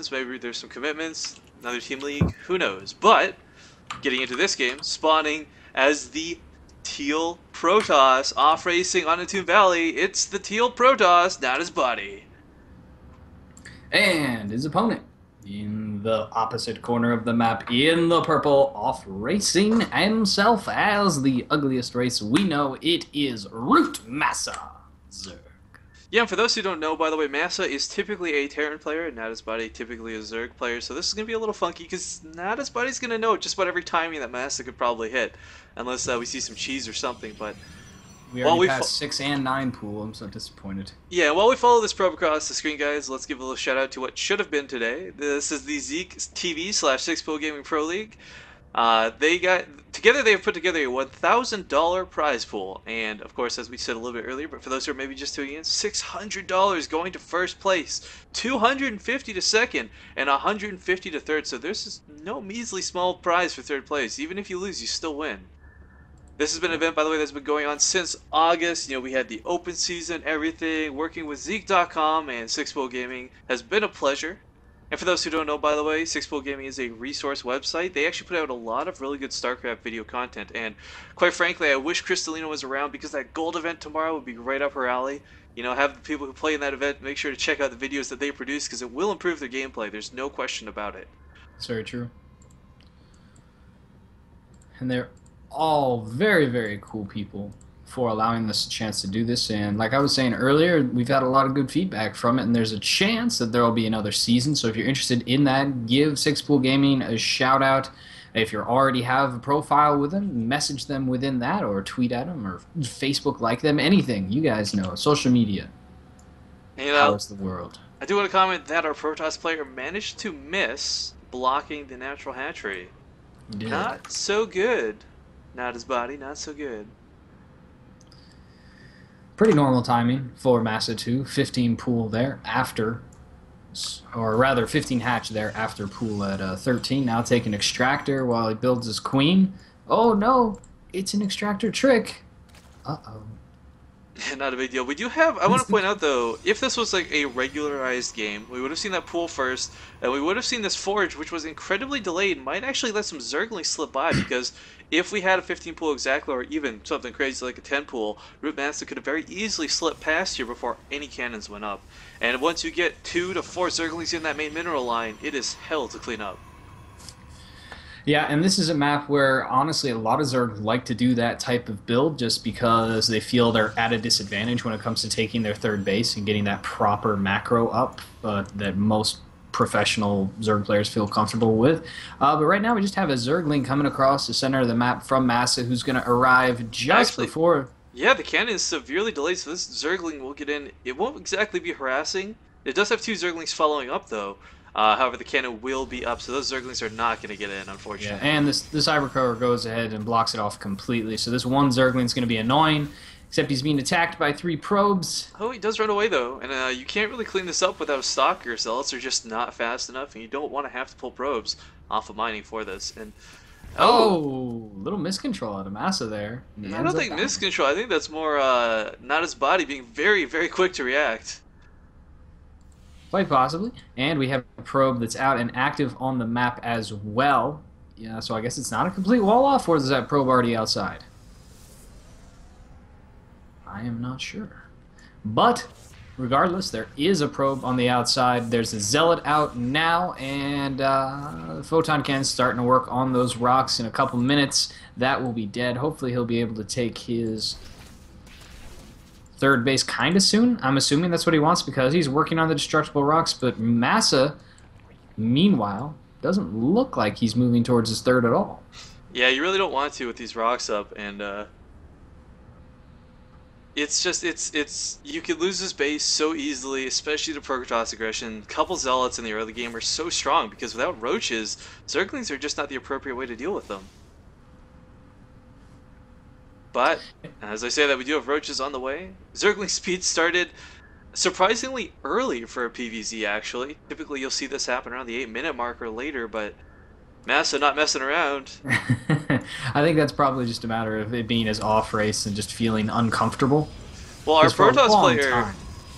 happens. Maybe there's some commitments, another team league, who knows. But getting into this game, spawning as the Teal Protoss off racing on Toon Valley. It's the Teal Protoss, not his buddy. And his opponent in the opposite corner of the map, in the purple, off racing himself as the ugliest race we know. It is ROOTMasa. Zerg. Yeah, and for those who don't know, by the way, Masa is typically a Terran player, and not his buddy typically a Zerg player. So this is going to be a little funky, because not his buddy's going to know just about every timing that Masa could probably hit. Unless we see some cheese or something, but... We already passed 6 and 9 pool. I'm so disappointed. Yeah, while we follow this probe across the screen, guys, let's give a little shout out to what should have been today. This is the Zeke TV / 6 Pool Gaming Pro League. They have put together a $1,000 prize pool, and of course, as we said a little bit earlier, but for those who are maybe just tuning in, $600 going to first place, $250 to second, and $150 to third. So there's no measly small prize for third place. Even if you lose, you still win. This has been an event, by the way, that's been going on since August. You know, we had the open season, everything. Working with Zeke.com and 6pool Gaming has been a pleasure. And for those who don't know, by the way, 6pool Gaming is a resource website. They actually put out a lot of really good StarCraft video content. And quite frankly, I wish Crystalina was around, because that gold event tomorrow would be right up her alley. You know, have the people who play in that event make sure to check out the videos that they produce, because it will improve their gameplay. There's no question about it. That's very true. And they're all very, very cool people for allowing us a chance to do this. And like I was saying earlier, we've had a lot of good feedback from it, and there's a chance that there will be another season. So if you're interested in that, give 6pool Gaming a shout out. If you already have a profile with them, message them within that, or tweet at them, or Facebook like them, anything. You guys know, social media powers the world. I do want to comment that our Protoss player managed to miss blocking the natural hatchery. Not so good. Not his body, not so good. Pretty normal timing for Masa 2. 15 pool there after, or rather 15 hatch there after pool at 13. Now taking extractor while he builds his queen. Oh no, it's an extractor trick. Uh-oh. Not a big deal. We do have, I want to point out though, if this was like a regularized game, we would have seen that pool first, and we would have seen this forge, which was incredibly delayed, might actually let some Zerglings slip by, because if we had a 15 pool exactly, or even something crazy like a 10 pool, ROOTMasa could have very easily slipped past here before any cannons went up. And once you get 2 to 4 Zerglings in that main mineral line, it is hell to clean up. Yeah, and this is a map where, honestly, a lot of Zerg like to do that type of build just because they feel they're at a disadvantage when it comes to taking their third base and getting that proper macro up that most professional Zerg players feel comfortable with. But right now we just have a Zergling coming across the center of the map from Masa, who's going to arrive just before... Yeah, the cannon is severely delayed, so this Zergling will get in. It won't exactly be harassing. It does have 2 Zerglings following up, though. However, the cannon will be up, so those Zerglings are not going to get in, unfortunately. Yeah, and this Cybercrower goes ahead and blocks it off completely, so this one Zergling's going to be annoying, except he's being attacked by 3 probes. Oh, he does run away, though, and you can't really clean this up without a stalker. Zealots are just not fast enough, and you don't want to have to pull probes off of mining for this. And little miscontrol out of Masa there. I don't think miscontrol. I think that's more not his body being very, very quick to react. Quite possibly. And we have a probe that's out and active on the map as well. Yeah, so I guess it's not a complete wall off, or is that probe already outside? I am not sure. But regardless, there is a probe on the outside. There's a Zealot out now, and the Photon Cannon's starting to work on those rocks. In a couple minutes, that will be dead. Hopefully he'll be able to take his third base kind of soon. I'm assuming that's what he wants because he's working on the destructible rocks, but Masa, meanwhile, doesn't look like he's moving towards his third at all. Yeah, you really don't want to with these rocks up, and it's just, you could lose this base so easily, especially to Protoss aggression. Couple Zealots in the early game are so strong because without Roaches, Zerglings are just not the appropriate way to deal with them. But, as I say that, we do have Roaches on the way. Zergling speed started surprisingly early for a PvZ, actually. Typically, you'll see this happen around the 8-minute mark or later, but Masa not messing around. I think that's probably just a matter of it being his off race and just feeling uncomfortable. Well, our Protoss player,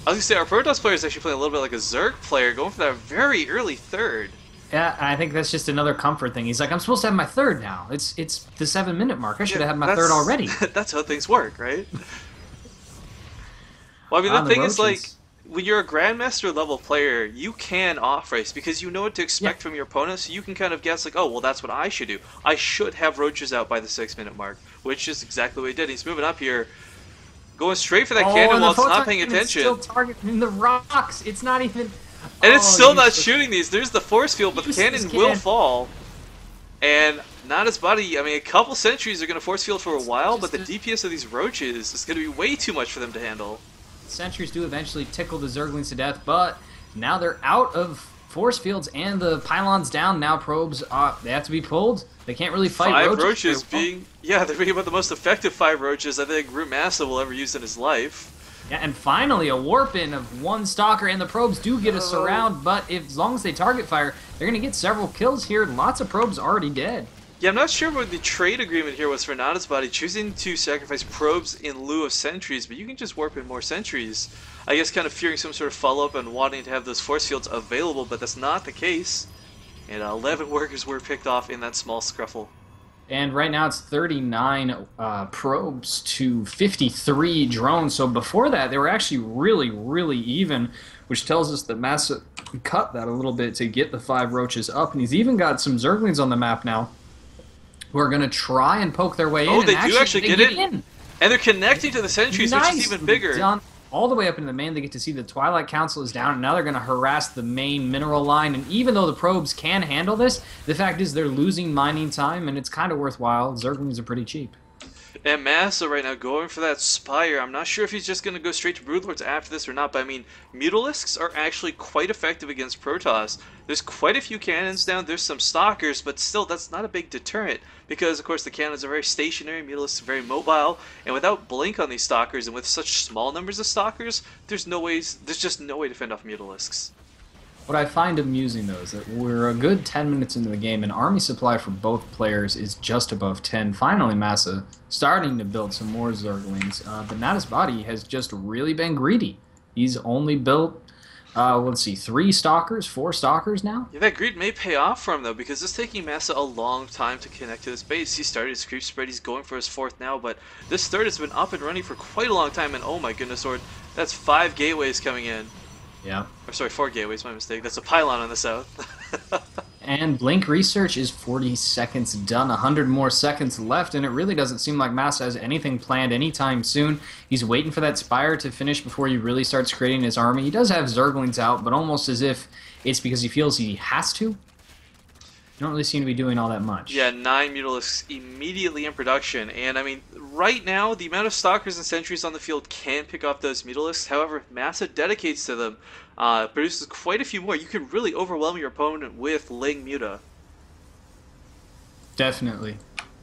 I was gonna say our Protoss player is actually playing a little bit like a Zerg player, going for that very early third. Yeah, I think that's just another comfort thing. He's like, I'm supposed to have my third now. It's the 7-minute mark. I should have had my third already. That's how things work, right? Well, I mean, On the the thing is, like, roaches. when you're a Grandmaster level player, you can off-race because you know what to expect Yeah. from your opponent, so you can kind of guess, like, oh, well, that's what I should do. I should have Roaches out by the 6-minute mark, which is exactly what he did. He's moving up here, going straight for that Oh, cannon and while the it's not photon paying cannon is attention. still targeting the rocks. It's not even. And it's Oh, still not useless. shooting these. There's the force field, but the Useless cannon will cannon. fall. And not his body. I mean, a couple sentries are going to force field for a while, but the DPS of these Roaches is going to be way too much for them to handle. Sentries do eventually tickle the Zerglings to death, but now they're out of force fields and the pylon's down. Now probes, they have to be pulled. They can't really fight Five roaches. Roaches being, yeah, they're being about the most effective 5 Roaches I think ROOTMasa will ever use in his life. Yeah, and finally a warp in of one stalker, and the probes do get a surround, but as long as they target fire, they're going to get several kills here. Lots of probes already dead. Yeah, I'm not sure what the trade agreement here was for Nada's body, choosing to sacrifice probes in lieu of sentries, but you can just warp in more sentries. I guess kind of fearing some sort of follow-up and wanting to have those force fields available, but that's not the case. And 11 workers were picked off in that small scruffle. And right now it's 39 probes to 53 drones. So before that, they were actually really, really even, which tells us that Masa cut that a little bit to get the 5 roaches up. And he's even got some Zerglings on the map now who are going to try and poke their way in. Oh, they and do actually they get in. And they're connecting to the sentries, which is even bigger. Done. All the way up into the main, they get to see the Twilight Council is down, and now they're going to harass the main mineral line. And even though the probes can handle this, the fact is they're losing mining time, and it's kind of worthwhile. Zerglings are pretty cheap. And Massa right now going for that Spire. I'm not sure if he's just going to go straight to Broodlords after this or not, but I mean, Mutalisks are actually quite effective against Protoss. There's quite a few cannons down, there's some Stalkers, but still, that's not a big deterrent, because of course the cannons are very stationary, Mutalisks are very mobile, and without Blink on these Stalkers, and with such small numbers of Stalkers, there's just no way to fend off Mutalisks. What I find amusing, though, is that we're a good 10 minutes into the game, and army supply for both players is just above 10. Finally, Massa starting to build some more Zerglings, but Nada's body has just really been greedy. He's only built, let's see, 4 Stalkers now? Yeah, that greed may pay off for him, though, because it's taking Massa a long time to connect to this base. He started his creep spread, he's going for his 4th now, but this 3rd has been up and running for quite a long time, and oh my goodness, Lord, that's 5 gateways coming in. Yeah. Or sorry, 4 gateways, my mistake. That's a pylon on the south. And Blink Research is 40 seconds done, 100 more seconds left, and it really doesn't seem like Massa has anything planned anytime soon. He's waiting for that Spire to finish before he really starts creating his army. He does have Zerglings out, but almost as if it's because he feels he has to. Don't really seem to be doing all that much. Yeah, 9 Mutalisks immediately in production, and I mean, right now, the amount of Stalkers and Sentries on the field can pick off those Mutalisks. However, if Massa dedicates to them, produces quite a few more, you can really overwhelm your opponent with Ling Muta. Definitely.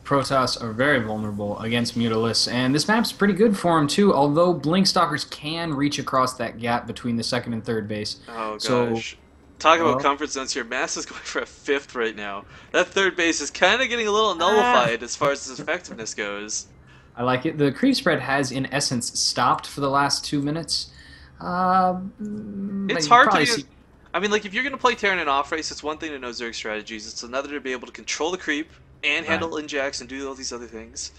Protoss are very vulnerable against Mutalisks, and this map's pretty good for them too, although Blink Stalkers can reach across that gap between the 2nd and 3rd base. Oh gosh. So, Talk about comfort zones here. Massa's going for a 5th right now. That 3rd base is kind of getting a little nullified as far as its effectiveness goes. I like it. The creep spread has, in essence, stopped for the last 2 minutes. It's hard to do. I mean, like, if you're going to play Terran in off-race, it's one thing to know Zerg strategies. It's another to be able to control the creep and handle injects and do all these other things.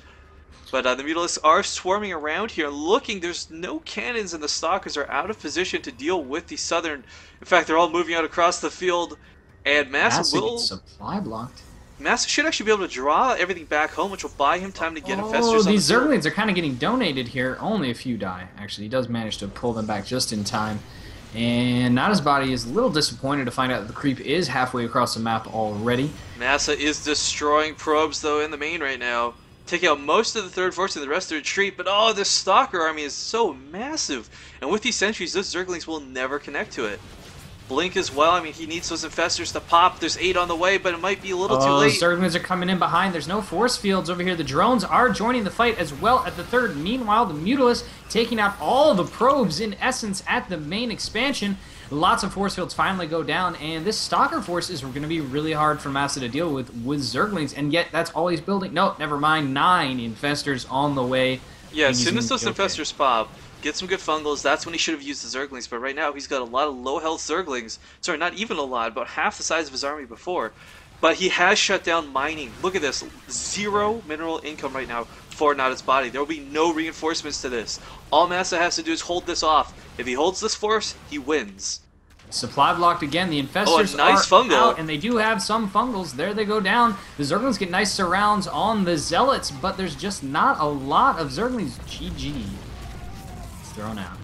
But the Mutalisks are swarming around here, looking. There's no cannons, and the Stalkers are out of position to deal with the southern. In fact, they're all moving out across the field, and Massa will. Gets supply blocked. Massa should actually be able to draw everything back home, which will buy him time to get infestors on the these field. Zerglings are kind of getting donated here. Only a few die. Actually, he does manage to pull them back just in time. And Nada's body is a little disappointed to find out that the creep is halfway across the map already. Massa is destroying probes, though, in the main right now. Taking out most of the 3rd force and the rest of the retreat, but oh, this Stalker army is so massive. And with these sentries, those Zerglings will never connect to it. Blink as well, I mean, he needs those infestors to pop. There's 8 on the way, but it might be a little too late. Zerglings are coming in behind. There's no force fields over here. The drones are joining the fight as well at the 3rd. Meanwhile, the Mutalisks taking out all the probes, in essence, at the main expansion. Lots of force fields finally go down, and this Stalker force is going to be really hard for Massa to deal with Zerglings, and yet that's all he's building. No, never mind. 9 infestors on the way. Yeah, as soon as those infestors pop, get some good fungals. That's when he should have used the Zerglings, but right now he's got a lot of low health Zerglings. Sorry, not even a lot, about half the size of his army before. But he has shut down mining. Look at this. 0 mineral income right now for Nada's body. There will be no reinforcements to this. All Masa has to do is hold this off. If he holds this force, he wins. Supply blocked again. The infestors nice are fungal. out, and they do have some fungals. There they go down. The Zerglings get nice surrounds on the Zealots, but there's just not a lot of Zerglings. GG. It's thrown out.